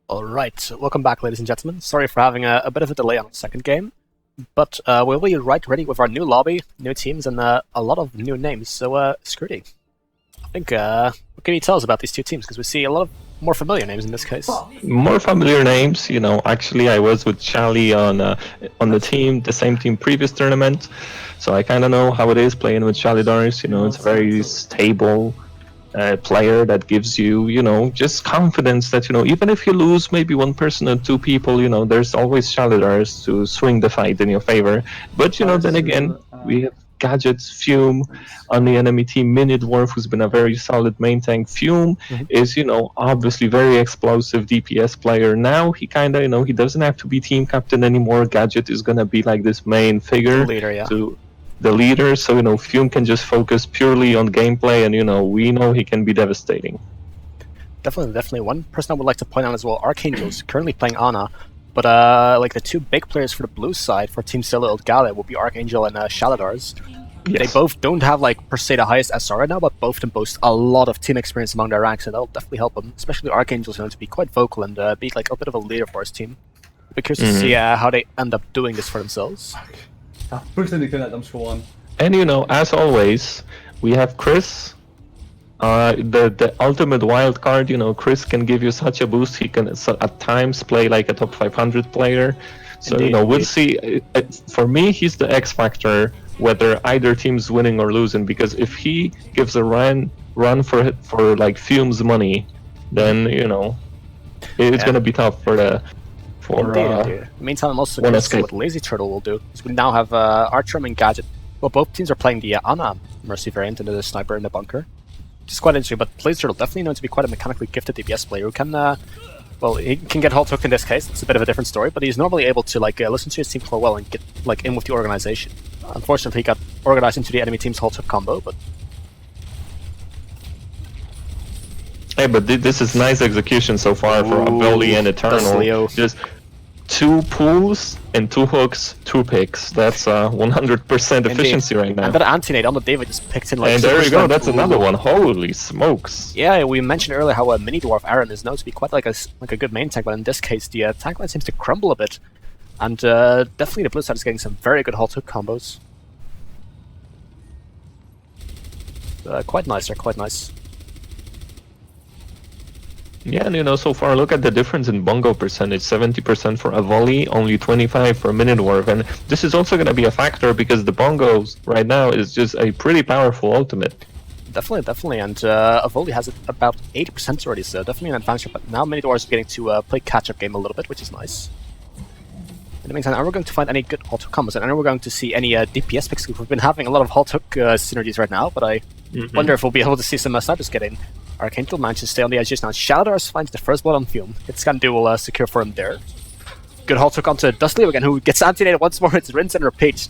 Alright, welcome back ladies and gentlemen. Sorry for having a bit of a delay on the second game, but we'll be right ready with our new lobby, new teams, and a lot of new names. So, Scruty, I think, what can you tell us about these two teams? Because we see a lot of more familiar names in this case. More familiar names, you know. Actually, I was with Shally on the team, the same team previous tournament, so I kind of know how it is playing with Shalidars. You know, it's a very stable player that gives you, you know, just confidence that, you know, even if you lose maybe one person or two people, you know, there's always Shalidars to swing the fight in your favor. But, you know, then again, we have Gadget, Fume on the enemy team, Mini Dwarf, who's been a very solid main tank. Fume is, you know, obviously very explosive DPS player. Now he kind of, you know, he doesn't have to be team captain anymore. Gadget is going to be like this main figure to the leader, so, you know, Fume can just focus purely on gameplay, and, you know, we know he can be devastating. Definitely. One person I would like to point out as well, Archangel is currently playing Ana, but like the two big players for the blue side for Team Solo Ult Ghaliya will be Archangel and Shalidars. Yes. They both don't have, like, per se the highest SR right now, but both of them boast a lot of team experience among their ranks, and that'll definitely help them, especially Archangel's going to be quite vocal and be like a bit of a leader for his team. Be curious to see how they end up doing this for themselves. Ja, fullständigt rädd gewoon. And, you know, as always, we have Chris, the ultimate wild card. You know, Chris can give you such a boost. He can at times play like a top 500 player. So, indeed, you know, we'll see. For me, he's the X factor, whether either team's winning or losing. Because if he gives a run for like Fume's money, then, you know, it's gonna be tough for the. Meantime, I'm also curious to see what Lazy Turtle will do. Because we now have Archer and Gadget. Well, both teams are playing the Ana Mercy variant into the Sniper in the bunker, which is quite interesting. But Lazy Turtle definitely known to be quite a mechanically gifted DPS player who can, well, he can get Halt Hooked in this case. It's a bit of a different story, but he's normally able to like listen to his team play well and get like in with the organization. Unfortunately, he got organized into the enemy team's Halt Hook combo, but. Hey, but this is nice execution so far for Avoli and Eternal. Just 2 pulls and 2 hooks, 2 picks. That's 100% efficiency right now. And that anti-nade on the David just picked in like. And there you go. That's another one. Holy smokes! Yeah, we mentioned earlier how a Mini Dwarf Aaron is known to be quite like a good main tank, but in this case the tank line seems to crumble a bit, and definitely the blue side is getting some very good Halt Hook combos. Quite nice. They're quite nice. Yeah, and, you know, so far, look at the difference in bongo percentage. 70% for Avoli, only 25 for Mini Dwarf. And this is also going to be a factor because the bongos right now is just a pretty powerful ultimate. Definitely. And Avoli has it about 80% already, so definitely an advantage. But now Mini Dwarf is getting to play catch-up game a little bit, which is nice. In the meantime, are we going to find any good Halt Hook combos? And are we going to see any DPS picks? We've been having a lot of Halt Hook synergies right now, but I wonder if we'll be able to see some snipers get in. Archangel manages to stay on the edges now. Shalidars finds the first blood on Fume. It's Scandu will secure for him there. Good Halt Hook onto Dustleo again, who gets anti-nated once more. It's rinse and repeat.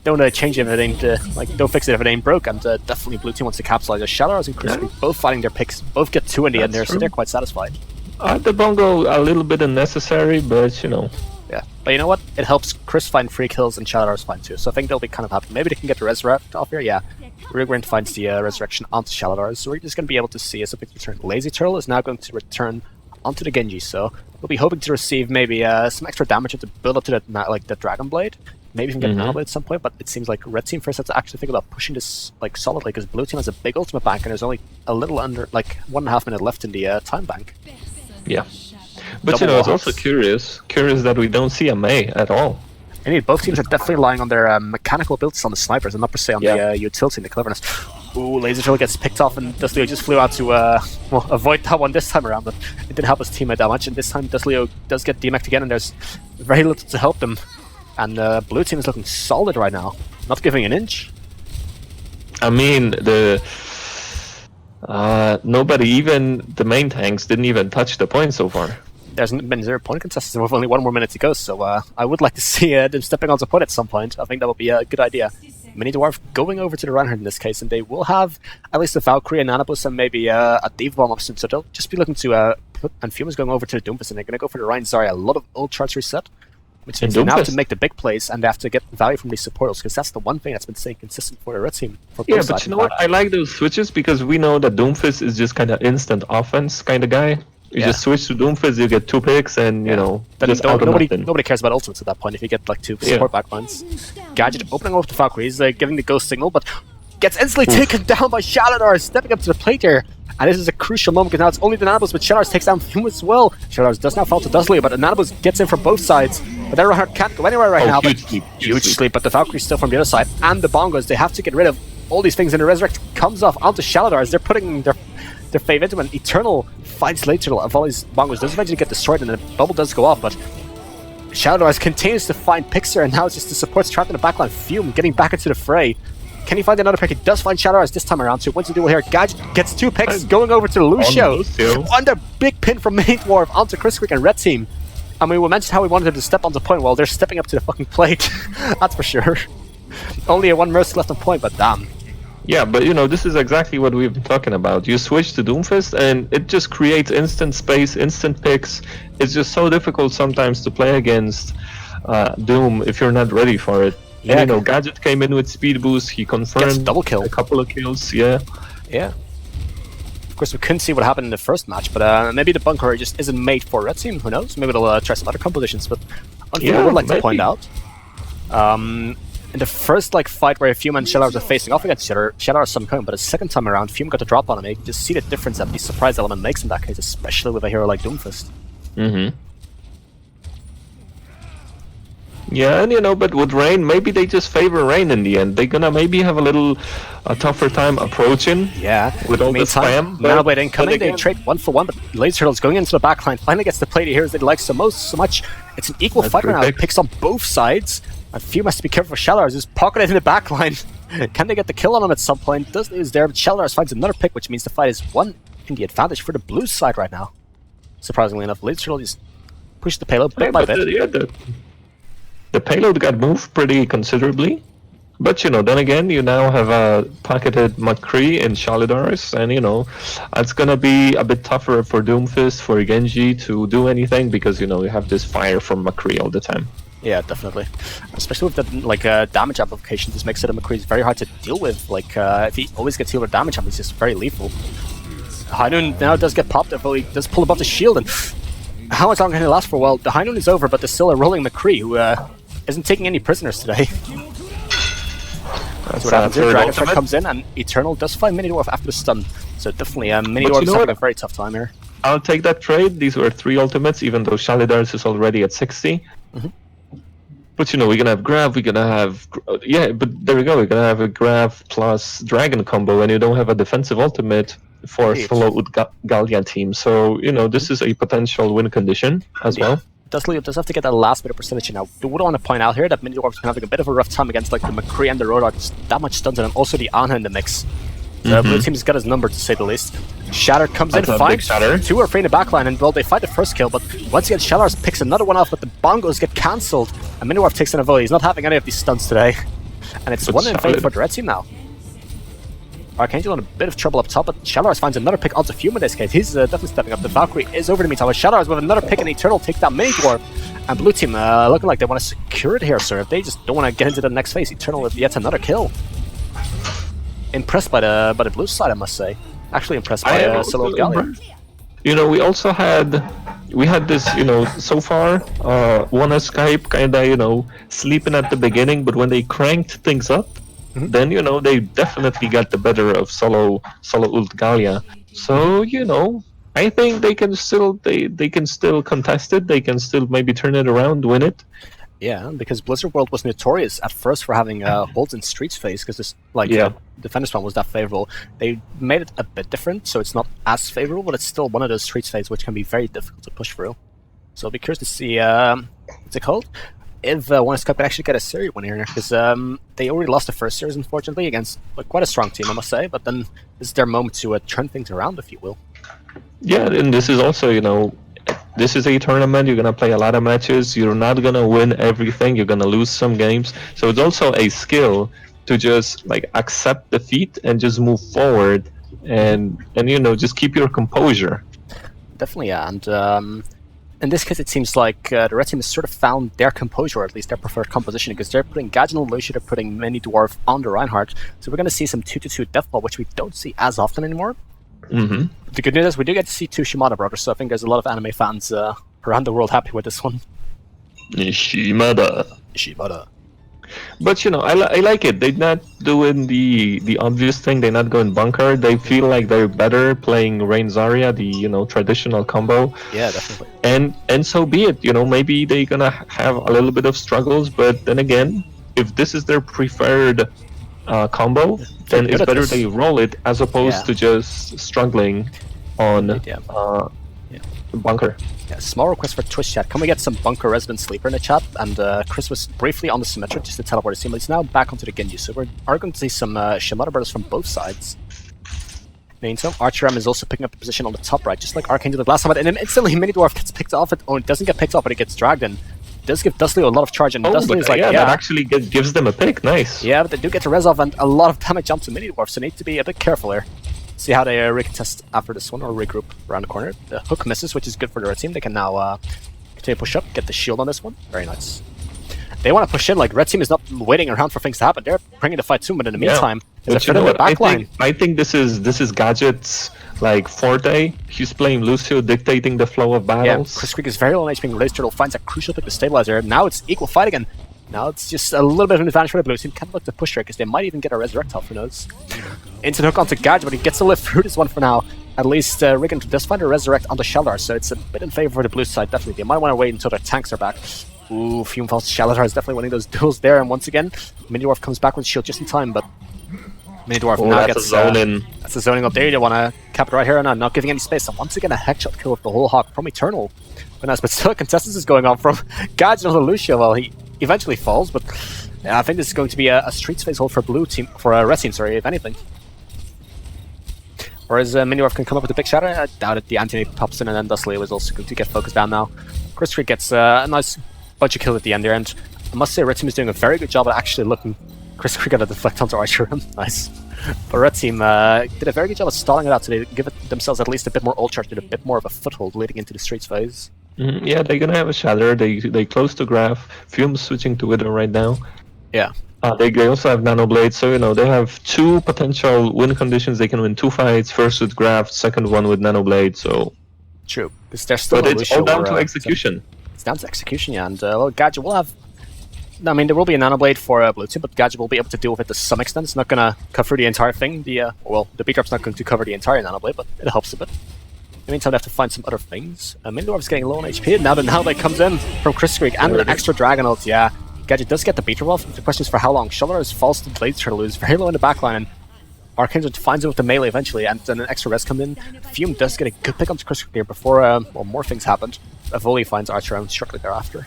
Don't change it if it ain't, don't fix it if it ain't broke. And definitely blue team wants to capitalize. Shalidars and Chris both fighting their picks. Both get 2 in the end there, so they're quite satisfied. The bongo a little bit unnecessary, but, you know. Yeah, but you know what? It helps Chris find free kills and Shalidars find too. So I think they'll be kind of happy. Maybe they can get the Resurrect off here. Yeah. Regrant finds the Resurrection onto Shalidars, so we're just going to be able to see as a big return. Lazy Turtle is now going to return onto the Genji, so we'll be hoping to receive maybe some extra damage to build up to the Dragon Blade. Maybe even get an Nano Blade at some point, but it seems like Red Team first has to actually think about pushing this like solidly, because Blue Team has a big ultimate bank and there's only a little under, like 1.5 minute left in the time bank. Yeah. But, you know, it's also curious that we don't see a Mei at all. Indeed, both teams are definitely relying on their mechanical abilities on the snipers and not per se on the utility and the cleverness. Ooh, Laser Turtle gets picked off and Dustleo just flew out to well, avoid that one this time around, but it didn't help his teammate that much, and this time Dustleo does get DMAC'd again and there's very little to help them. And blue team is looking solid right now, not giving an inch. I mean, nobody, even the main tanks, didn't even touch the point so far. There's been 0 point contests with only 1 more minute to go, so I would like to see them stepping onto point at some point. I think that would be a good idea. Mini Dwarf going over to the Reinhardt in this case, and they will have at least a Valkyrie, and Anubis, and maybe a Diva Bomb option, so they'll just be looking to and Fume is going over to the Doomfist, and they're going to go for the Rein Zarya. A lot of ult charts reset, which means they now have to make the big plays, and they have to get value from these supporters, because that's the one thing that's been staying consistent for the Red Team. Yeah, but you know what? I like those switches because we know that Doomfist is just kind of instant offense kind of guy. You just switch to Doomfist, you get 2 picks, and you know, then just out of nothing. nobody cares about ultimates at that point if you get like 2 support backlines. Gadget opening up the Valkyrie, he's giving the ghost signal, but gets instantly taken down by Shalidars, stepping up to the plate here. And this is a crucial moment because now it's only the Nanobus, but Shalidars takes down Fume as well. Shalidars does now fall to Dustly, but the Nanobus gets in from both sides. But their Reinhardt can't go anywhere right now. Huge sleep, but the Valkyrie's still from the other side. And the Bongos, they have to get rid of all these things, and the Resurrect comes off onto Shalidars. They're putting their fave into an Eternal finds later of all these Bongos. Does eventually get destroyed, and the bubble does go off, but Shalidars continues to find Pixar, and now it's just the supports trapped in the backline. Fume getting back into the fray. Can he find another pick? He does find Shalidars this time around, so what's he do here? Gadget gets 2 picks, going over to Lucio. On the big pin from Main Dwarf onto Chris Quick and Red Team. I mean, we mentioned how we wanted him to step on the point. Well, they're stepping up to the fucking plate. That's for sure. Only a 1 Mercy left on point, but damn. Yeah, but you know, this is exactly what we've been talking about. You switch to Doomfist and it just creates instant space, instant picks. It's just so difficult sometimes to play against Doom if you're not ready for it. Yeah, and, you know, Gadget came in with speed boost, he confirmed double kill. A couple of kills, yeah. Of course, we couldn't see what happened in the first match, but maybe the bunker just isn't made for Red Team, who knows? Maybe they'll try some other compositions, but one thing I would like to point out, in the first fight where Fume and Shalidars are facing off against each other, Shalidars saw him coming, but the second time around, Fume got the drop on him. You can just see the difference that the surprise element makes in that case, especially with a hero like Doomfist. Yeah, and you know, but with Rain, maybe they just favor Rain in the end. They're gonna maybe have a tougher time approaching. Yeah, with all the spam. Nanoblade incoming, they trade 1-for-1, but Laser Turtle's going into the backline, finally gets the play to heroes that he likes so much. It's an equal fight right now, it picks on both sides. And Fume has to be careful for Shalidars, who's pocketed in the backline. Can they get the kill on him at some point? Does lose there, but Shalidars finds another pick, which means the fight is 1 in the advantage for the blue side right now. Surprisingly enough, Laser Turtle just pushes the payload bit by bit. The payload got moved pretty considerably, but you know, then again, you now have a pocketed McCree in Shalidars, and you know, it's gonna be a bit tougher for Doomfist, for Genji to do anything, because you know, you have this fire from McCree all the time. Yeah, definitely. Especially with the damage amplification, this makes it a McCree is very hard to deal with. If he always gets healed with damage amp, he's just very lethal. High Noon now does get popped, although he does pull above the shield, and how much longer can it last for? Well, the High Noon is over, but there's still a rolling McCree who isn't taking any prisoners today. That's what happens here. Dragon Strike comes in, and Eternal does find Mini Dwarf after the stun. So definitely, Mini Dwarf is having a very tough time here. I'll take that trade. These were 3 ultimates, even though Shalidars is already at 60. But you know, we're gonna have Grav, we're gonna have... Yeah, but there we go, we're gonna have a Grav plus Dragon combo, and you don't have a defensive ultimate for Solo Ult Ghaliya team. So, you know, this is a potential win condition as well. Dustly does have to get that last bit of percentage now. I would want to point out here that Mini Dwarf's been having a bit of a rough time against the McCree and the Roadhog. Just that much stuns, and also the Ana in the mix. The blue team's got his number, to say the least. Shatter comes in, finds 2 are free in the backline, and well, they fight the first kill, but once again, Shalidars picks another one off, but the Bongos get cancelled, and Mini Dwarf takes in a vote. He's not having any of these stunts today. And it's 1 in favor for the Red Team now. Archangel in a bit of trouble up top, but Shalidars finds another pick onto Fume in this case. He's definitely stepping up. The Valkyrie is over the meantime. Shalidars with another pick, and Eternal take that Mini Dwarf. And blue team looking like they want to secure it here, sir. If they just don't want to get into the next phase, Eternal with yet another kill. Impressed by the blue side, I must say. Actually impressed by Solo Ult Ghaliya. You know, we had this, you know, so far, Wanna Skype kinda, you know, sleeping at the beginning, but when they cranked things up, then, you know, they definitely got the better of Solo Ult Ghaliya. So, you know, I think they can still contest it. They can still maybe turn it around, win it. Yeah, because Blizzard World was notorious at first for having holds in Streets phase, because this defender spawn was that favorable. They made it a bit different, so it's not as favorable, but it's still one of those Streets phase which can be very difficult to push through. So I'll be curious to see what's it called? If Wanna Skype could actually get a series win here, because they already lost the first series, unfortunately, against quite a strong team, I must say. But then this is their moment to turn things around, if you will. Yeah, and this is also, you know, this is a tournament. You're gonna play a lot of matches. You're not gonna win everything. You're gonna lose some games. So it's also a skill to just accept defeat and just move forward, and you know, just keep your composure. Definitely, yeah. And in this case, it seems like the Red Team has sort of found their composure, or at least their preferred composition, because they're putting Gadget and Lucio, they're putting Mini Dwarf on the Reinhardt. So we're going to see some 2-2 deathball, which we don't see as often anymore. Mm-hmm. The good news is we do get to see two Shimada brothers, so I think there's a lot of anime fans around the world happy with this one. Shimada. But I like it. They're not doing the obvious thing. They're not going bunker. They feel like they're better playing Rain Zarya, the traditional combo. Yeah, definitely. And so be it. Maybe they're gonna have a little bit of struggles, but then again, if this is their preferred combo, then it's better they roll it as opposed to just struggling on bunker. Yeah, small request for Twitch chat. Can we get some bunker resident sleeper in the chat? And Chris was briefly on the Symmetric just to teleport his team, but he's now back onto the Ginyu. So we are going to see some Shimada brothers from both sides. Meantime, Archeram is also picking up a position on the top right, just like Archangel did last time, and then instantly Mini Dwarf gets picked off. It doesn't get picked off, but it gets dragged in. It does give Dustley a lot of charge, and Dustley is like, that actually gives them a pick. Nice. Yeah, but they do get to res off, and a lot of damage jumps to Mini Dwarf, so they need to be a bit careful here. See how they recontest after this one, or regroup around the corner. The hook misses, which is good for the red team. They can now continue to push up, get the shield on this one. Very nice. They want to push in, like, red team is not waiting around for things to happen. They're bringing the fight soon, but in the meantime, there's a backline. I think this is Gadget's forte. He's playing Lucio, dictating the flow of battles. Yeah, Chris Creek is very low on HP, Laser Turtle finds a crucial pick to stabilize her. Now it's equal fight again. Now it's just a little bit of an advantage for the blue team. Can't look to push her because they might even get a resurrect off, who knows. Into the hook onto Gadget, but he gets to live through this one for now. At least Riggin does find a resurrect onto Shalidar, so it's a bit in favor for the blue side, definitely. They might want to wait until their tanks are back. Ooh, Fume falls. Shalidar is definitely winning those duels there, and once again, Mini Dwarf comes back with shield just in time, but Mini Dwarf now gets zoning. That's a zoning up there. You want to cap it right here and not giving any space. And once again, a headshot kill with the whole Hawk from Eternal. But nice, but still contestants is going on from Gadget onto Lucio. Well, he eventually falls, but I think this is going to be a Streets phase hold for blue team, for red team, sorry, if anything. Whereas Mini Dwarf can come up with a big shatter. I doubt it. The anti-nade pops in, and then Dustley was also going to get focused down now. Chris Creek gets a nice bunch of kills at the end there, and I must say red team is doing a very good job at actually looking Chris Creek at a deflect onto Archeram. Nice. But red team did a very good job of stalling it out, so they give themselves at least a bit more ult charge, a bit more of a foothold leading into the Streets phase. Yeah, they're gonna have a shatter. They close to Graph. Fume's switching to Wither right now. Yeah. They also have Nano Blade, so they have two potential win conditions. They can win two fights. First with Graph, second one with Nano Blade. So true, because they're still. But it's all down to execution. It's down to execution, yeah. And well, Gadget will have. I mean, there will be a Nano Blade for blue team, but Gadget will be able to deal with it to some extent. It's not gonna cover the entire thing. The beat drop's not going to cover the entire Nano Blade, but it helps a bit. In the meantime, they have to find some other things. Mini Dwarf's getting low on HP, and now the Nano Blade comes in from Chris Creek, and an extra Dragon ult, yeah. Gadget does get the beat drop off. The question is for how long. Shalidar falls to Blade Turtle, who's very low in the backline, and Archangel finds him with the melee eventually, and then an extra res comes in. Fume does get a good pick onto Chris Creek here before more things happened. Avoli finds Archer around shortly thereafter.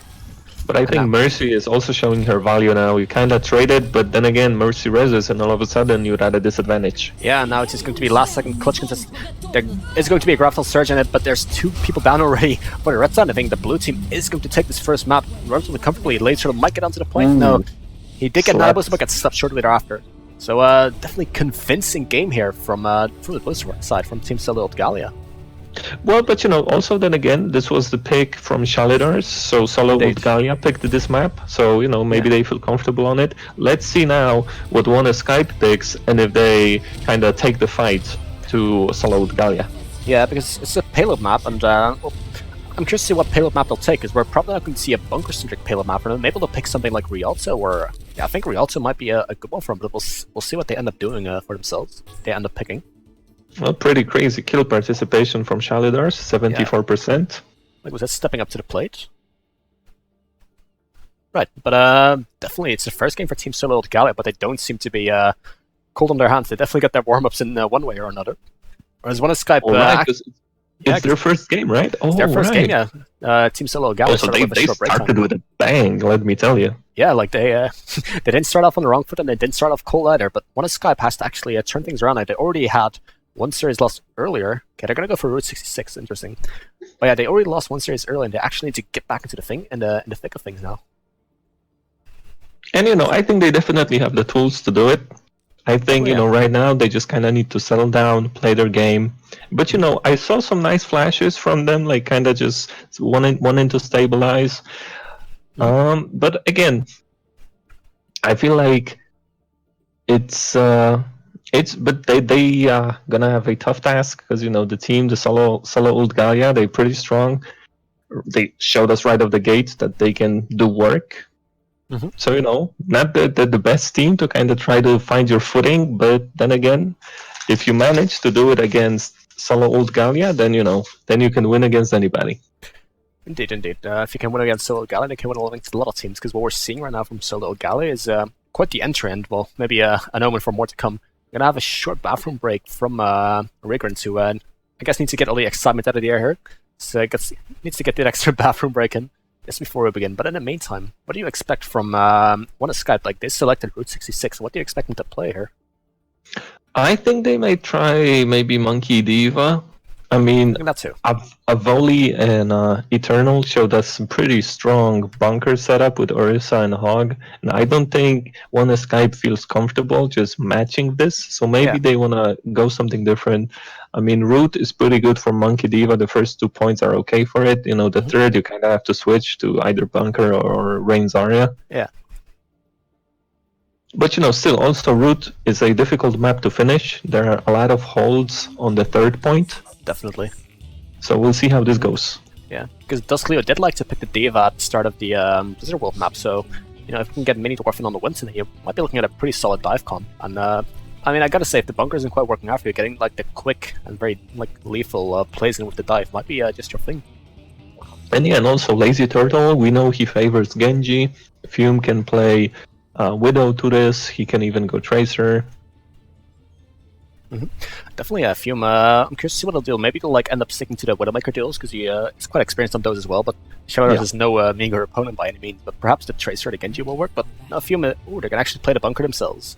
But I think Mercy is also showing her value now. You kind of traded, but then again, Mercy reses, and all of a sudden you're at a disadvantage. Yeah, now it's just going to be last-second clutch contest. There is going to be a graphical surge in it, but there's two people down already. For the red side, I think the blue team is going to take this first map relatively comfortably. Later might get onto the point. No, he did get Nano Boost, but got stopped shortly thereafter. So definitely convincing game here from the blue side, from Team Solo Ult Ghaliya. Well, but also then again, this was the pick from Shalidars, so Solo Ult Ghaliya picked this map, so maybe they feel comfortable on it. Let's see now what Wanna Skype picks, and if they kind of take the fight to Solo Ult Ghaliya. Yeah, because it's a payload map, and well, I'm curious to see what payload map they'll take, because we're probably not going to see a bunker-centric payload map from them. Maybe they'll pick something like Rialto, or I think Rialto might be a good one for them, but we'll see what they end up doing for themselves. They end up picking. Well, pretty crazy kill participation from Shalidars, 74%. Like, was that stepping up to the plate? Right, but definitely it's the first game for Team Solo Ult Ghaliya, but they don't seem to be cold on their hands. They definitely got their warm-ups in one way or another. Whereas Wanna Skype... it's their first game, right? It's their first game, yeah. Team Solo Ult Ghaliya also, they started with a bang, let me tell you. Yeah, like they didn't start off on the wrong foot, and they didn't start off cold either, but Wanna Skype has to actually turn things around. Like, they already had one series lost earlier. Okay, they're gonna go for Route 66. Interesting. But yeah, they already lost one series early, and they actually need to get back into the thing in the thick of things now. And I think they definitely have the tools to do it. I think right now they just kind of need to settle down, play their game. But I saw some nice flashes from them, like kind of just wanting to stabilize. But again, I feel like it's But they gonna have a tough task because the team, the Solo Ult Ghaliya, they're pretty strong. They showed us right off the gate that they can do work. Mhm. So not the best team to kind of try to find your footing, but then again, if you manage to do it against Solo Ult Ghaliya, then you can win against anybody. Indeed, indeed. If you can win against Solo Ult Ghaliya, they can win against a lot of teams, because what we're seeing right now from Solo Ult Ghaliya is quite the entry, and well, maybe an omen for more to come. We're gonna have a short bathroom break from Rigrant, who I guess needs to get all the excitement out of the air here. So needs to get that extra bathroom break in just before we begin. But in the meantime, what do you expect from Wanna Skype? Like, they selected Route 66. What do you expect them to play here? I think they may try maybe Monkey Diva. I I mean, think that too. Avoli and Eternal showed us some pretty strong bunker setup with Orisa and Hog, and I don't think Wanna Skype feels comfortable just matching this, so maybe they want to go something different. I mean, Root is pretty good for Monkey Diva. The first 2 points are okay for it. The third, you kind of have to switch to either Bunker or Rain Zarya. Yeah. But still, also Root is a difficult map to finish. There are a lot of holds on the third point. Definitely. So we'll see how this goes. Yeah, because Duskleo did like to pick the Diva at the start of the Blizzard World map, so if we can get Mini Dwarf in on the Winston, you might be looking at a pretty solid dive comp. And I mean, I gotta say, if the bunker isn't quite working out for you, getting like the quick and very lethal plays in with the dive might be just your thing. And also Lazy Turtle, we know he favors Genji. Fume can play Widow to this. He can even go Tracer. Definitely Fume. I'm curious to see what he'll do. Maybe he'll end up sticking to the Widowmaker duels, because he's quite experienced on those as well. But Shalidars is no meager opponent by any means. But perhaps the Tracer to Genji will work. But no, Fume, they're gonna actually play the bunker themselves,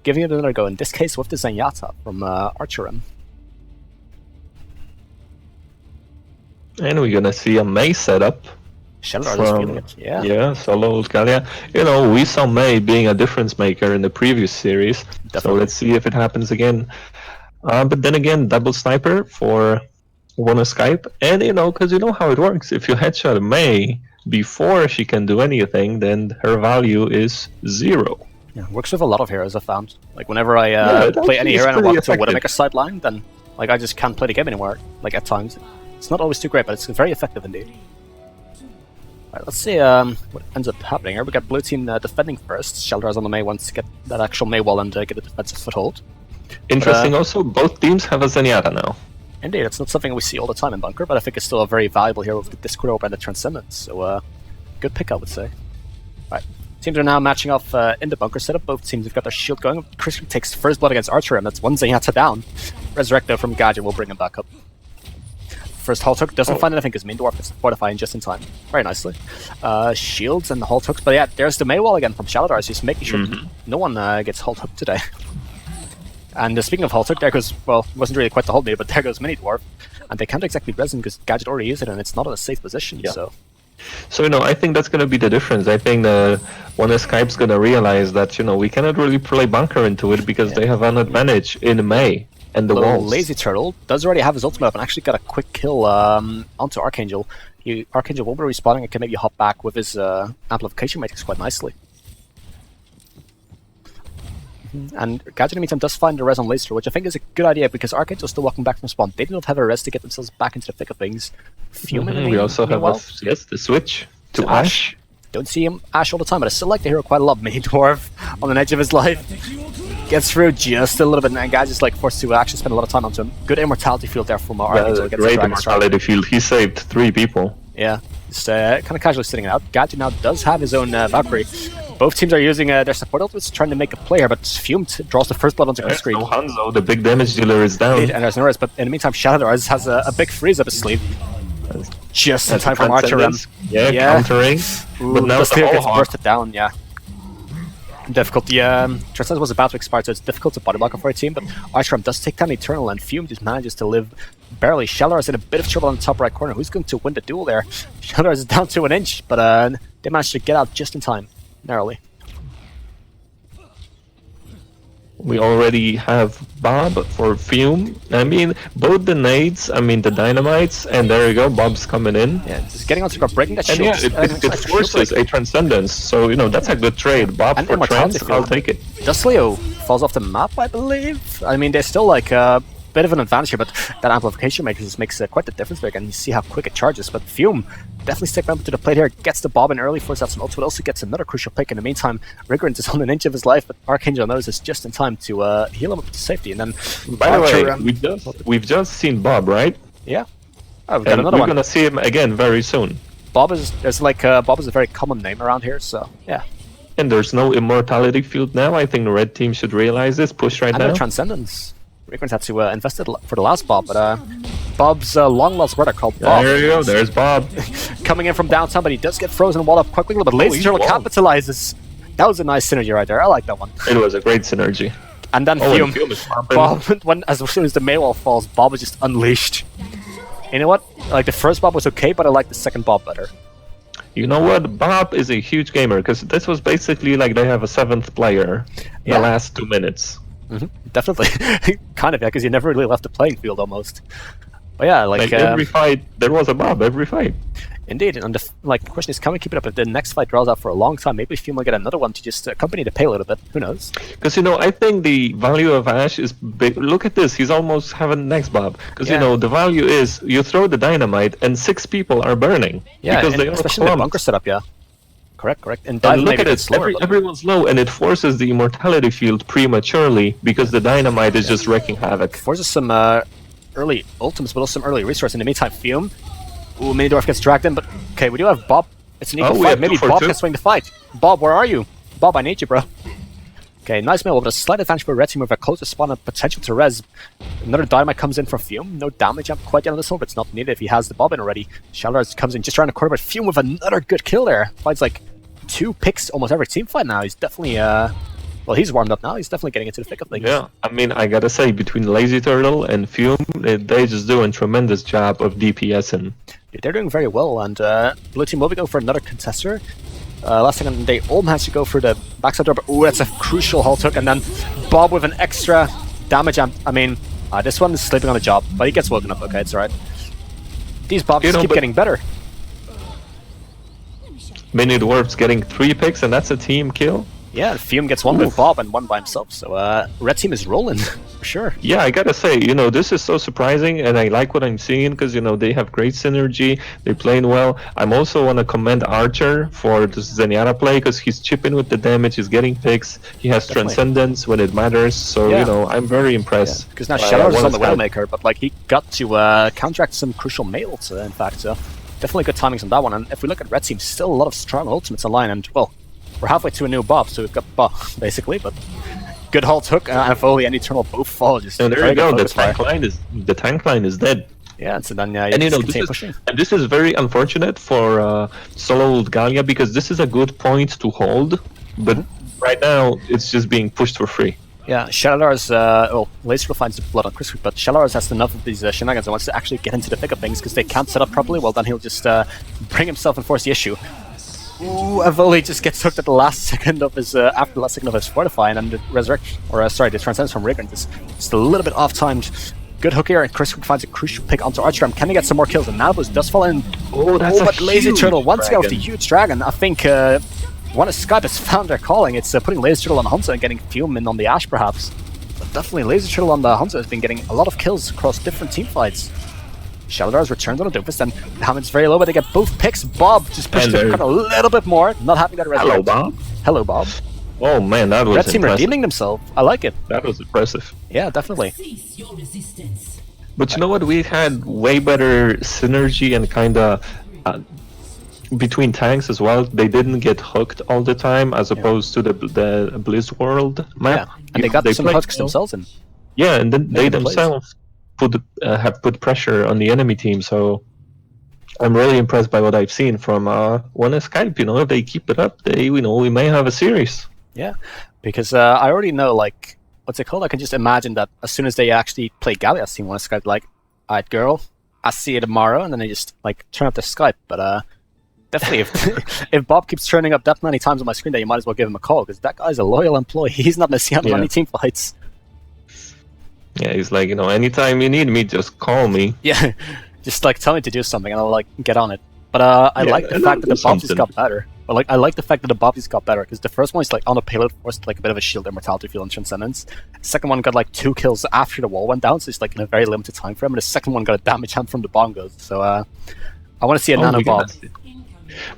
giving it another go. In this case, with the Zenyatta from Archerim. And we're gonna see a Mei setup. Shalidars is feeling it. Yeah, Solo Ult Ghaliya. We saw Mei being a difference maker in the previous series. Definitely. So let's see if it happens again. But then again, double sniper for Wanna Skype. And because how it works. If you headshot Mei before she can do anything, then her value is 0. Yeah, works with a lot of heroes, I've found. Like, whenever I play any hero and I walk into a Widowmaker sideline, then I just can't play the game anymore. Like, at times. It's not always too great, but it's very effective indeed. Alright, let's see what ends up happening here. We got blue team defending first. Shalidars on the Mei wants to get that actual Mei wall and get a defensive foothold. Interesting also, both teams have a Zenyatta now. Indeed, it's not something we see all the time in Bunker, but I think it's still a very valuable hero with the Discord Orb and the Transcendence. So, good pick, I would say. Alright, teams are now matching off in the Bunker setup. Both teams have got their shield going. Chris takes first blood against Archer, and that's one Zenyatta down. Resurrecto from Gadget will bring him back up. First Halt Hook doesn't find anything because Mini Dwarf is fortifying just in time. Very nicely. Shields and Halt Hooks, but yeah, there's the Mei wall again from Shalidars. He's making sure no one gets Halt Hook today. And speaking of Halt Hook, there goes, well, it wasn't really quite the hold me, but there goes Mini Dwarf. And they can't exactly res him because Gadget already used it and it's not in a safe position, so... So, I think that's going to be the difference. I think Wanna Skype's going to realize that, we cannot really play Bunker into it because they have an advantage in Mei. And the walls. Lazy Turtle does already have his ultimate up and actually got a quick kill onto Archangel. Archangel will be respawning and can maybe hop back with his amplification matrix quite nicely. And Gadget in the meantime does find the res on Lazy Turtle, which I think is a good idea because Archangel's still walking back from spawn. They do not have a res to get themselves back into the thick of things. Fume we also have the switch to Ash. Don't see him Ash all the time, but I still like the hero quite a lot. Mini Dwarf on the edge of his life. Gets through just a little bit, and Gadget's forced to actually spend a lot of time onto him. Good immortality field there from Archangel. Great immortality field. He saved 3 people. Yeah, just kind of casually sitting it out. Gadget now does have his own Valkyrie. Both teams are using their support ultimates trying to make a play here, but Fume draws the first blood onto the screen. No Hanzo, the big damage dealer, is down. And there's no res, but in the meantime, Shalidars has a big freeze up his sleeve. Just in time from Archerim. Yeah, countering. But now the whole gets bursted down, yeah. Difficult. The Transcendence was about to expire, so it's difficult to body block for a team, but Archerim does take down Eternal, and Fume just manages to live barely. Shalidars in a bit of trouble on the top right corner. Who's going to win the duel there? Shalidars is down to an inch, but they managed to get out just in time, narrowly. We already have Bob for Fume. I mean, both the nades, the dynamites, and there you go, Bob's coming in. Yeah, just getting onto the breaking that shield. And yeah, it forces a Transcendence, so, that's a good trade. Bob and for Trans, I'll take it. Duskleo falls off the map, I believe. I mean, there's still like a bit of an advantage here, but that amplification maker just makes quite the difference there. And you see how quick it charges. But Fume definitely sticking up to the plate here, gets the bob in early, forces out some ults, but also gets another crucial pick. In the meantime, Rigrant is on an inch of his life, but Archangel notices just in time to heal him up to safety. And then, by the way, we've just seen Bob, right? Yeah. Oh, we've got another we're one. Gonna see him again very soon. Bob is Bob is a very common name around here, so yeah. And there's no immortality field now. I think the red team should realize this. Push right and now. And Transcendence. Rigrant had to invest it for the last Bob, but Bob's long lost brother called Bob. There you go. There's Bob. Coming in from downtown, but he does get frozen and walled up quite quickly. But Lazy Turtle capitalizes. That was a nice synergy right there. I like that one. It was a great synergy. And then Fume. Bob, as soon as the main wall falls, Bob is just unleashed. You know what? Like the first Bob was okay, but I like the second Bob better. You know what? Bob is a huge gamer because this was basically like they have a 7th player in the last 2 minutes. Definitely. Kind of, yeah, because you never really left the playing field almost. But yeah, like every fight, there was a Bob, every fight. Indeed, and the question is, can we keep it up? If the next fight draws out for a long time, maybe Fume will get another one to just accompany the pay a little bit. Who knows? Because, you know, I think the value of Ash is big. Look at this, he's almost having next Bob. Because, you know, the value is you throw the dynamite and 6 people are burning. Yeah, because they especially in the bunker setup, yeah. Correct. And look at it, everyone's low, and it forces the immortality field prematurely because the dynamite is just wreaking havoc. Forces some early ultimates, but also some early resource. In the meantime, Fume. Ooh, Minidorf gets dragged in, but okay, we do have Bob. It's an equal fight. Maybe Bob can swing the fight. Bob, where are you? Bob, I need you, bro. Okay, nice mill, but a slight advantage for Red Team with a closer spawn and potential to res. Another dynamite comes in from Fume. No damage quite yet on this one, but it's not needed if he has the Bob in already. Shalidars comes in just around the corner, but Fume with another good kill there. Fights like 2 picks almost every team fight now. He's definitely well, he's warmed up now. He's definitely getting into the thick of things. Yeah, I mean, I gotta say, between Lazy Turtle and Fume, they just do a tremendous job of DPSing. They're doing very well, and Blue Team will be going for another contester. Last thing, they all managed to go for the backside door, but ooh, that's a crucial halt hook, and then Bob with an extra damage. I mean, this one is sleeping on the job, but he gets woken up. Okay, it's alright. These Bobs just keep getting better. Mini Dwarfs getting 3 picks, and that's a team kill. Yeah, Fume gets one with Bob and one by himself, so Red Team is rolling, for sure. Yeah, I gotta say, you know, this is so surprising, and I like what I'm seeing, because, you know, they have great synergy, they playing well. I'm also want to commend Archer for the Zenyatta play, because he's chipping with the damage, he's getting picks, he has Transcendence when it matters, so, you know, I'm very impressed. Because now Shalidars is on the Waymaker, but, like, he got to counteract some crucial mails, in fact, so definitely good timings on that one. And if we look at Red Team, still a lot of strong ultimates online, and, well, we're halfway to a new Bob, so we've got Bob, basically, but good halt hook, and Foley and Eternal both fall. Just and there you go, the tank line is dead. Yeah, and so then and you know, this is very unfortunate for Solo Ult Ghaliya, because this is a good point to hold, but right now it's just being pushed for free. Yeah, Shalidars, well, Laser finds the blood on Chris, but Shalidars has enough of these shenanigans and wants to actually get into the thick of things, because they can't set up properly. Well, then he'll just bring himself and force the issue. Ooh, Avoli just gets hooked at the last second of his, after the last second of his fortify, and then the resurrection, or sorry, the transcendence from Rigrant is just a little bit off-timed. Good hook here, and Chris finds a crucial pick onto Archer. Can he get some more kills? And Navos does fall in. Oh, that's but Lazy Turtle once again with the huge dragon. I think Wanna Skype has found their calling. It's putting Lazy Turtle on Hunter and getting Fume in on the Ash, perhaps. But definitely, Lazy Turtle on the Hunter has been getting a lot of kills across different team fights. Shalidars returns on a Doofus, and Hammond's very low, but they get both picks. Bob just pushed him a little bit more, not having that resurrect. Hello, Bob. Hello, Bob. Oh man, that was Red Team redeeming themselves. I like it. That was impressive. Yeah, definitely. But you know what? We had way better synergy and kind of between tanks as well. They didn't get hooked all the time, as opposed to the Blizz World map. Yeah, and they got some hooks themselves in. Yeah, and then they themselves have put pressure on the enemy team, so I'm really impressed by what I've seen from Wanna Skype. You know, if they keep it up, we may have a series. Yeah, because I already know, like, what's it called? I can just imagine that as soon as they actually play Ghaliya's team, Wanna Skype, like, alright, girl, I'll see you tomorrow, and then they just like turn up their Skype. But definitely, if Bob keeps turning up that many times on my screen, that you might as well give him a call, because that guy's a loyal employee. He's not missing out on any team fights. Yeah, he's like, you know, anytime you need me, just call me. Yeah, just like tell me to do something and I'll like get on it. But I like the fact that the bombs just got better. But like, I like the fact that the Bobbies got better, because the first one is like on a payload forced like a bit of a shield immortality field and transcendence. The second one got like 2 kills after the wall went down, so it's like in a very limited time frame. And the second one got a damage hand from the bongos. So I want to see a nano Bob.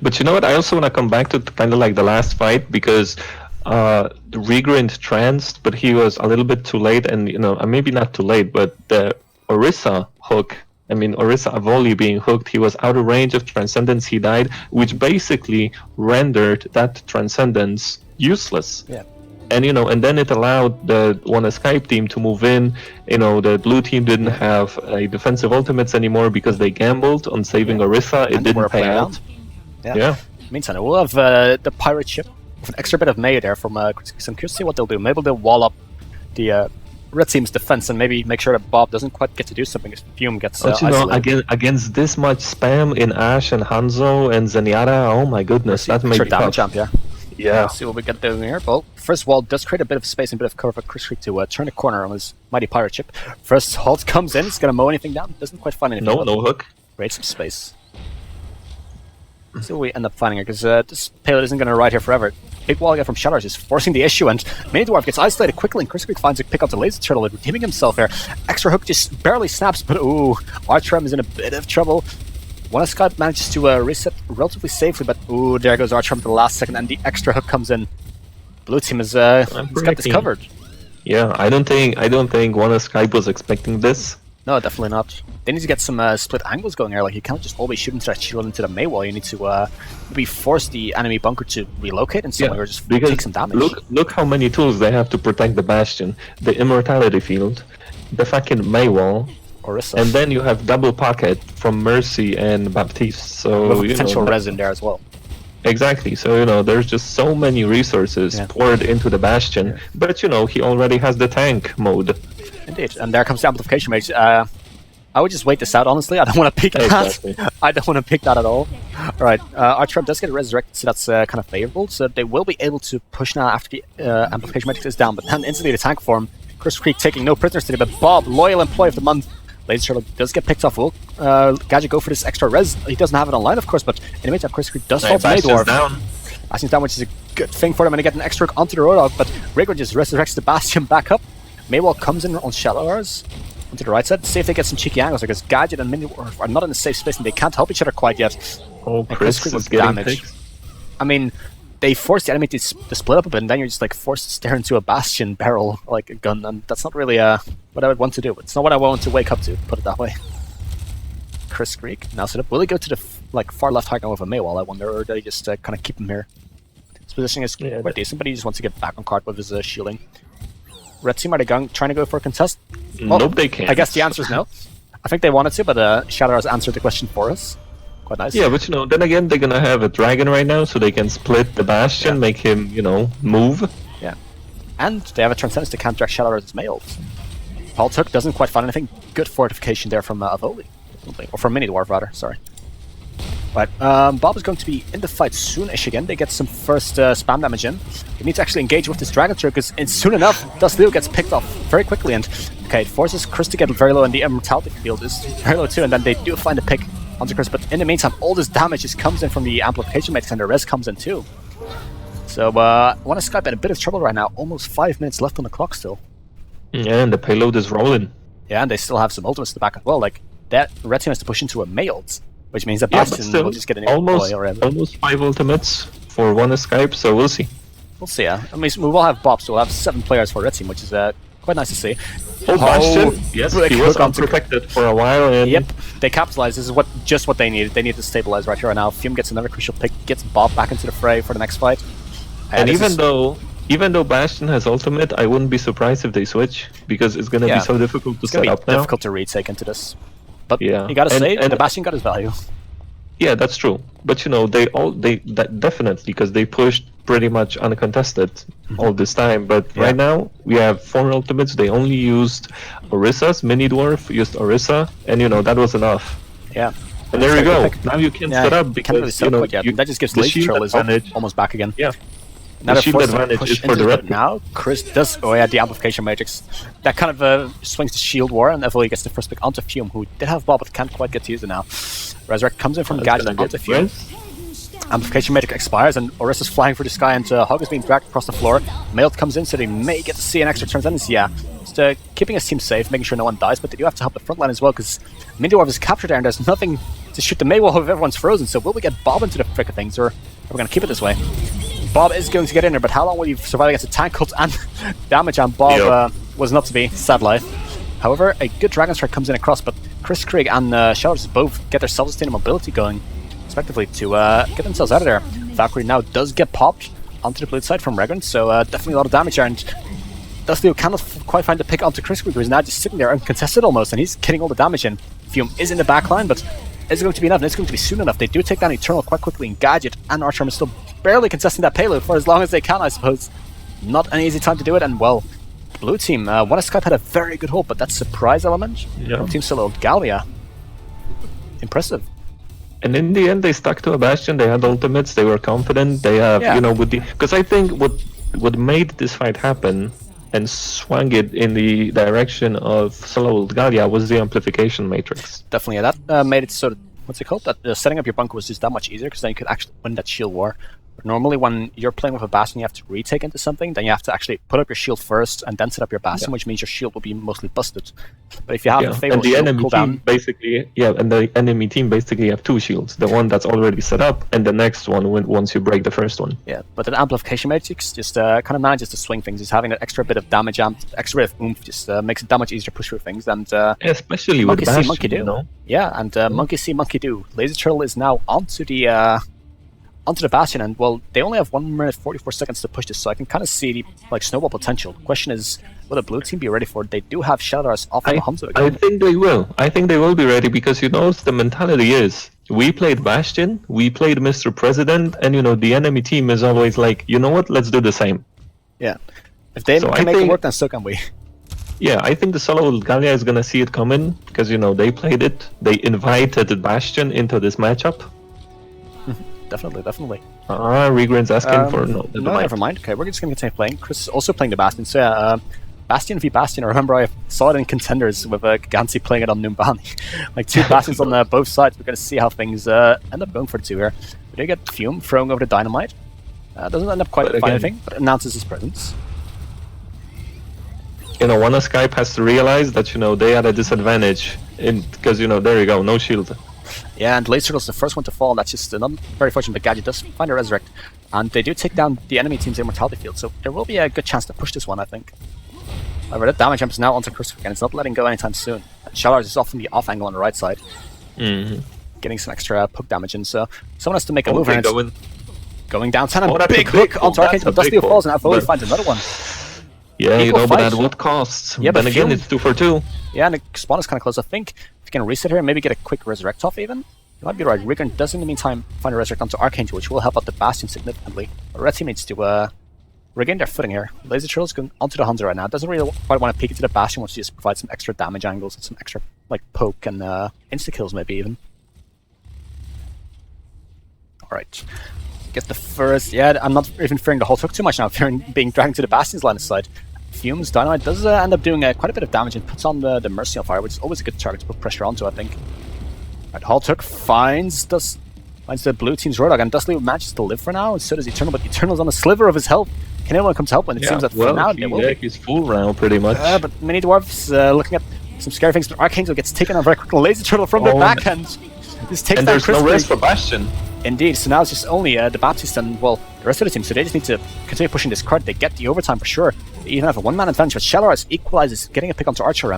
But you know what? I also want to come back to kind of like the last fight, because the Regrind tranced, but he was a little bit too late, and maybe not too late, but the Orisa hook. I mean, Orisa Avoli being hooked, he was out of range of Transcendence, he died, which basically rendered that Transcendence useless. Yeah. And and then it allowed the Wanna Skype team to move in. The blue team didn't have defensive ultimates anymore because they gambled on saving Orisa. It didn't pay out. Yeah. Meantime, we'll have the pirate ship with an extra bit of May there from Chris. I'm curious to see what they'll do. Maybe they'll wall up the Red Team's defense and maybe make sure that Bob doesn't quite get to do something if Fume gets isolated. Against this much spam in Ashe and Hanzo and Zenyatta, oh my goodness, that may be damage jump, yeah. Let's see what we get doing here. Well, first wall does create a bit of space and a bit of cover for Chris Creek to turn a corner on his mighty pirate ship. First halt comes in, it's going to mow anything down, doesn't quite find anything. No hook. Create some space. Let's see what we end up finding here, because this payload isn't going to ride here forever. Big wall again from Shalidars is forcing the issue, and Mini Dwarf gets isolated quickly, and Chris Creek finds a pick up the laser turtle and redeeming himself here. Extra hook just barely snaps, but ooh, Archrem is in a bit of trouble. Wanna Skype manages to reset relatively safely, but ooh, there goes Archrem at the last second, and the extra hook comes in. Blue team has got this covered. Yeah, I don't think Wanna Skype was expecting this. No, definitely not. They need to get some split angles going here. Like, you can't just always shoot into that shield into the May wall. You need to maybe force the enemy bunker to relocate in some way or just take some damage. Look how many tools they have to protect the Bastion. The Immortality Field, the fucking May wall, Orisa. And then you have double pocket from Mercy and Baptiste. So with potential res in there as well. Exactly. So there's just so many resources poured into the Bastion. Yeah. But he already has the tank mode. Indeed, and there comes the amplification mage. I would just wait this out, honestly. I don't want to pick that. Exactly. I don't want to pick that at all. Alright, Archrem does get resurrected, so that's kind of favorable. So they will be able to push now after the amplification mage is down, but then instantly the tank form. Chris Creek taking no prisoners today, but Bob, loyal employee of the month. Laser Turtle does get picked off. Will Gadget go for this extra res? He doesn't have it online, of course, but in the meantime, Chris Creek does fall to Maydwarf. Bastion's down, which is a good thing for them, and they get an extra hook onto the Roadhog, but Rigor just resurrects the Bastion back up. Maywall comes in on Shalidars onto the right side. See if they get some cheeky angles, because Gadget and Mini are not in a safe space and they can't help each other quite yet. Oh, Chris is getting damaged. I mean, they force the enemy to split up a bit, and then you're just like forced to stare into a Bastion barrel like a gun, and that's not really what I would want to do. It's not what I want to wake up to, put it that way. Chris Creek now set up. Will he go to the far left high ground with a Maywall, I wonder, or do they just kind of keep him here? His positioning is quite decent, but he just wants to get back on card with his shielding. Red team, are they trying to go for a contest? Well, nope, they can't. I guess the answer is no. I think they wanted to, but Shalidars answered the question for us. Quite nice. Yeah, but then again, they're gonna have a dragon right now, so they can split the Bastion, make him, move. Yeah. And they have a Transcendence to counteract Shalidars' mails. Paul Took doesn't quite find anything. Good fortification there from Avoli. Or from Mini Dwarf, rather, sorry. Right, Bob is going to be in the fight soon-ish again. They get some first spam damage in. They need to actually engage with this Dragon Turret, because soon enough, Dust Leo gets picked off very quickly, and it forces Chris to get very low, and the Immortality Field is very low too, and then they do find a pick onto Chris, but in the meantime, all this damage just comes in from the Amplification Matrix, and the res comes in too. So, Wanna Skype in a bit of trouble right now. Almost 5 minutes left on the clock still. Yeah, and the payload is rolling. Yeah, and they still have some ultimates in the back as well. Like, that Red Team has to push into a Mailed, which means that Bastion will just get an almost 5 ultimates for Wanna Skype, so we'll see. We'll see, yeah. I mean, we will have Bob, so we'll have 7 players for Red Team, which is quite nice to see. Oh, Bastion! Yes, he was unprotected for a while. And yep, they capitalized. This is just what they needed. They need to stabilize right here and now. Fume gets another crucial pick, gets Bob back into the fray for the next fight. And even though Bastion has ultimate, I wouldn't be surprised if they switch, because it's going to be so difficult to set up now. It's difficult to retake into this. But you gotta say, the Bastion got his value. Yeah, that's true. But they definitely, because they pushed pretty much uncontested all this time. But right now we have 4 ultimates. They only used Orisa's. Mini Dwarf used Orisa, and that was enough. Yeah. And there you go. Now you can set up, because that just gives Laser Turtle his almost back again. Yeah. Now the shield advantage is for the red. Now Chris does. Oh yeah, the Amplification Matrix. That kind of swings the shield war, and Evoli gets the first pick onto Fume, who did have Bob but can't quite get to use it now. Resurrect comes in from Gadget onto Fume. Amplification Matrix expires, and Orisa's flying through the sky, and Hog is being dragged across the floor. Mailed comes in, so they may get to see an extra Transcendence. Yeah, just keeping his team safe, making sure no one dies, but they do have to help the front line as well, because Mindorf is captured there, and there's nothing to shoot the Maywall if everyone's frozen. So will we get Bob into the thick of things, or are we going to keep it this way? Bob is going to get in there, but how long will you survive against a tank cult and damage? And Bob was not to be, sad life. However, a good Dragon Strike comes in across, but Chris Krieg and Shalidars both get their self-sustaining mobility going, respectively, to get themselves out of there. Valkyrie now does get popped onto the blue side from Regan, so definitely a lot of damage there, and Dusty cannot quite find the pick onto Chris Krieg, who is now just sitting there uncontested almost, and he's getting all the damage in. Fume is in the back line, but is it going to be enough? And it's going to be soon enough. They do take down Eternal quite quickly, and Gadget and Archangel is still barely contesting that payload for as long as they can, I suppose. Not an easy time to do it, and well, blue team, Wanna Skype had a very good hold, but that surprise element from Team Solo Ult Ghaliya, impressive. And in the end, they stuck to a Bastion. They had ultimates. They were confident. They have, you know, with the because I think what made this fight happen and swung it in the direction of Solo Ult Ghaliya was the amplification matrix. Definitely, yeah, that made it so that, what's it called? That setting up your bunker was just that much easier, because then you could actually win that shield war. But normally when you're playing with a Bastion, you have to retake into something, then you have to actually put up your shield first and then set up your Bastion, which means your shield will be mostly busted. But if you have the favorable shield cooldown... basically, and the enemy team basically have two shields. The one that's already set up, and the next one once you break the first one. Yeah, but the amplification matrix just kind of manages to swing things. Just having that extra bit of damage, extra bit of oomph, just makes it that much easier to push through things. And especially with Monkey Bastion, see, Monkey do. You know? Yeah, and Monkey see, Monkey do. Laser Turtle is now onto the Bastion, and well, they only have 1 minute 44 seconds to push this, so I can kind of see the snowball potential. The question is, will the blue team be ready for it? They do have Shalidars off of Hanzo again. I think they will. I think they will be ready, because you know the mentality is, we played Bastion, we played Mr. President, and you know the enemy team is always like, you know what, let's do the same. Yeah, if they can make it work, then so can we. Yeah, I think the Solo Ult Ghaliya is gonna see it coming, because you know they played it. They invited Bastion into this matchup. Definitely. Regrin's asking for never mind. Okay, we're just gonna continue playing. Chris is also playing the Bastion. So yeah, Bastion v Bastion. I remember I saw it in Contenders with Gansi playing it on Numbani. Like two Bastions on both sides. We're gonna see how things end up going for the two here. We do get Fume throwing over the dynamite. Doesn't end up quite finding anything, but announces his presence. You know, Wanna Skype has to realize that you know they had a disadvantage because you know there you go, no shield. Yeah, and Laser Turtle's the first one to fall. That's just not very fortunate, but Gadget does find a resurrect. And they do take down the enemy team's immortality field, so there will be a good chance to push this one, I think. However, that damage jump is now onto Chris, and it's not letting go anytime soon. Shalidars is off in the off angle on the right side. Getting some extra poke damage in, so someone has to make a move, and going downtown, and big hook onto Archangel. Dusty falls, and Avoli finds another one. Yeah, you know, but at what cost? Yeah, but again, it's 2 for 2. Yeah, and the spawn is kind of close. I think if you can reset here, maybe get a quick resurrect off even. You might be right. Rigger does in the meantime find a resurrect onto Archangel, which will help out the Bastion significantly. But red team needs to regain their footing here. Laser Turtle's going onto the Hanzo right now. Doesn't really quite want to peek into the Bastion, wants to just provide some extra damage angles and some extra poke and insta-kills maybe even. Alright. Get the first... Yeah, I'm not even fearing the whole hook too much now. I'm fearing being dragged to the Bastion's line of sight. Fume's dynamite does end up doing quite a bit of damage and puts on the Mercy on fire, which is always a good target to put pressure onto, I think. Right, Halt Hook finds the blue team's Roadhog, and Dusty manages to live for now, and so does Eternal, but Eternal's on a sliver of his health. Can anyone come to help when it seems that for now they will be. He's full round pretty much. But Mini Dwarfs looking at some scary things, but Archangel gets taken on very quickly. Laser Turtle from the backhand just takes and down there's no rest for Bastion. Indeed, so now it's just only the Baptiste and, well, the rest of the team, so they just need to continue pushing this card. They get the overtime for sure. They even have a one-man advantage, but Shalidars equalizes, getting a pick onto Archer.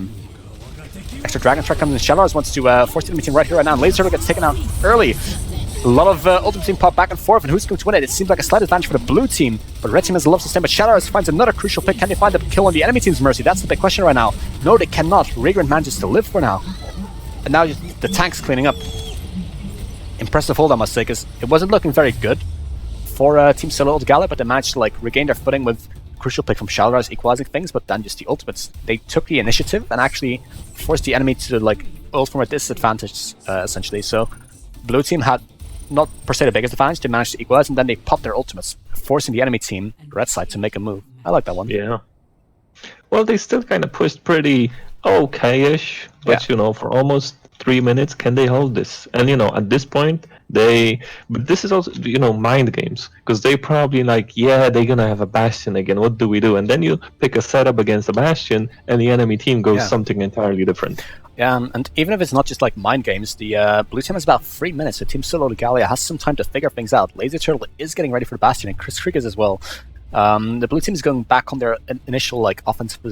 Extra Dragon Strike comes in. Shalidars wants to force the enemy team right here, right now, and Laser Turtle gets taken out early. A lot of Ultimate Team pop back and forth, and who's going to win it? It seems like a slight advantage for the blue team, but red team has a love sustain, but Shalidars finds another crucial pick. Can they find the kill on the enemy team's Mercy? That's the big question right now. No, they cannot. Ragrant manages to live for now. And now the tank's cleaning up. Impressive hold, I must say, because it wasn't looking very good for Team Solo Ult Ghaliya, but they managed to regain their footing with a crucial pick from Shalidars equalizing things, but then just the ultimates. They took the initiative and actually forced the enemy to ult from a disadvantage, essentially. So blue team had not per se the biggest advantage, they managed to equalize, and then they popped their ultimates, forcing the enemy team, red side, to make a move. I like that one. Yeah. Well, they still kind of pushed pretty okay-ish, but you know, for almost 3 minutes, can they hold this? And you know, at this point, But this is also, mind games, because they probably like, yeah, they're gonna have a Bastion again. What do we do? And then you pick a setup against a Bastion, and the enemy team goes something entirely different. Yeah, and even if it's not just like mind games, the blue team has about 3 minutes. So Team Solo Ult Ghaliya has some time to figure things out. Lazy Turtle is getting ready for the Bastion, and Chris Krieg is as well. The blue team is going back on their initial offensive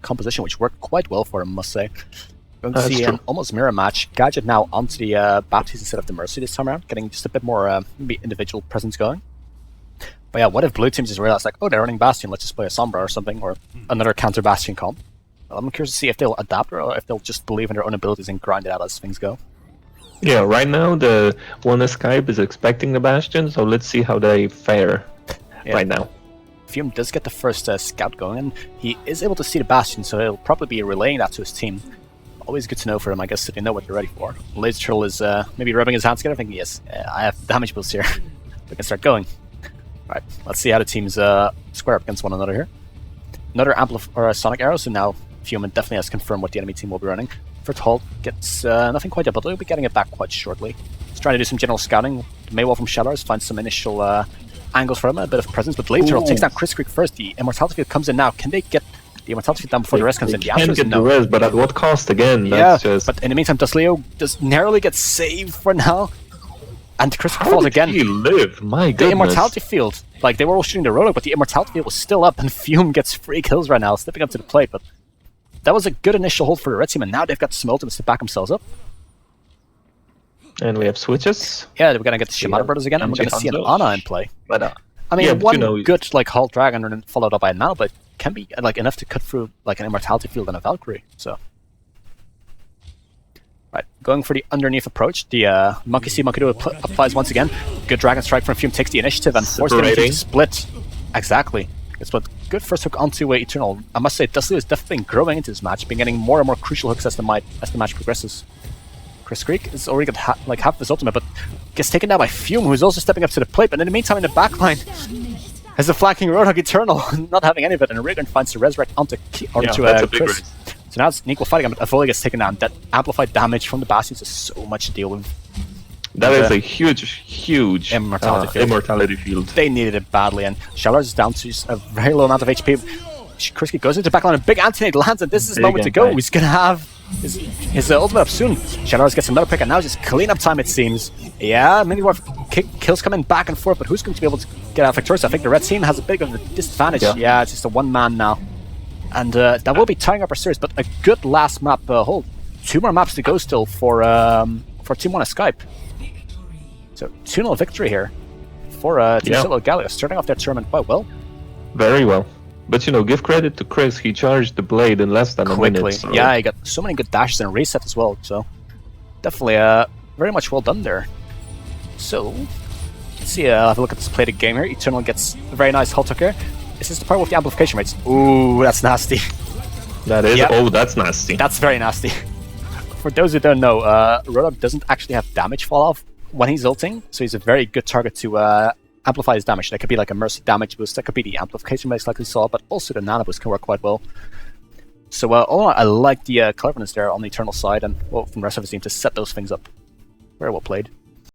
composition, which worked quite well for them, I must say. Going to see an almost mirror match. Gadget now onto the Baptiste instead of the Mercy this time around, getting just a bit more maybe individual presence going. But yeah, what if blue team just realized like, oh, they're running Bastion, let's just play a Sombra or something, or another counter Bastion comp. Well, I'm curious to see if they'll adapt or if they'll just believe in their own abilities and grind it out as things go. Yeah, right now the Wanna Skype is expecting the Bastion, so let's see how they fare right now. Fume does get the first scout going, and he is able to see the Bastion, so he'll probably be relaying that to his team. Always good to know for him, I guess, so they know what they're ready for. Lazy Turtle is maybe rubbing his hands together, thinking, yes, I have damage boosts here. We can start going. Alright, let's see how the teams square up against one another here. Another Sonic Arrow, so now Fume definitely has confirmed what the enemy team will be running. First Halt gets nothing quite up, but he'll be getting it back quite shortly. He's trying to do some general scouting. Maywall from Shalidars finds some initial angles for him, a bit of presence, but Lazy Turtle takes down Chris Krieg first. The Immortality Field comes in now. Can they get the Immortality Field down before the rest comes in? The answer is no. The rest, but at what cost again? Yeah, but in the meantime, Leo does narrowly get saved for now. And Chris Krieg falls again. How did he live? My goodness. The Immortality Field, like they were all shooting the Roadhog, but the Immortality Field was still up, and Fume gets 3 kills right now, slipping up to the plate, but that was a good initial hold for the red team, and now they've got some ultimates to back themselves up. And we have switches. Yeah, we're gonna get the Shimada brothers again, and we're gonna see an Ana in play. But I mean, one good Halt Dragon and then followed up by a Nana, but can be like enough to cut through like an Immortality Field and a Valkyrie. So, right, going for the underneath approach. The Monkey See, Monkey Do applies once again. Good Dragon Strike from Fume takes the initiative and forces them to split. Exactly. It's what good first hook onto Eternal. I must say, Dusty is definitely growing into this match, been getting more and more crucial hooks as the match progresses. Chris Krieg is already got half of his ultimate, but gets taken down by Fume, who's also stepping up to the plate. But in the meantime, in the backline, has the flanking Roadhog Eternal, not having any of it, and Riggin finds the Resurrect onto Chris. So now it's an equal fight again, but Avoli gets taken down. That amplified damage from the Bastions is so much to deal with. That is a huge immortality field. They needed it badly, and Shalidars is down to a very low amount of HP. Chris goes into the backline, and big anti-nade lands, and this is his moment to go. He's gonna have his ultimate up soon. Shalidars gets another pick, and now just cleanup time, it seems. Yeah, many more kills coming back and forth, but who's going to be able to get out victorious? I think the red team has a bit of a disadvantage. Yeah, it's just a one-man now. And that will be tying up our series, but a good last map hold. 2 more maps to go still for Team Wanna Skype. So 2-0 victory here for Team Solo Ult Ghaliya, starting off their tournament quite well. Very well. But give credit to Chris, he charged the blade in less than a minute. So. Yeah, he got so many good dashes and reset as well, so definitely very much well done there. So, let's see, I'll have a look at this plated game here. Eternal gets a very nice Halt Hook here. Is this the part with the amplification rates? Ooh, that's nasty. That is? Yep. Oh, that's nasty. That's very nasty. For those who don't know, Roadhog doesn't actually have damage fall off when he's ulting, so he's a very good target to amplify his damage. That could be like a Mercy damage boost, that could be the amplification base like we saw, but also the Nana boost can work quite well. So all in all, I like the cleverness there on the Eternal side, and from the rest of his team to set those things up. Very well played.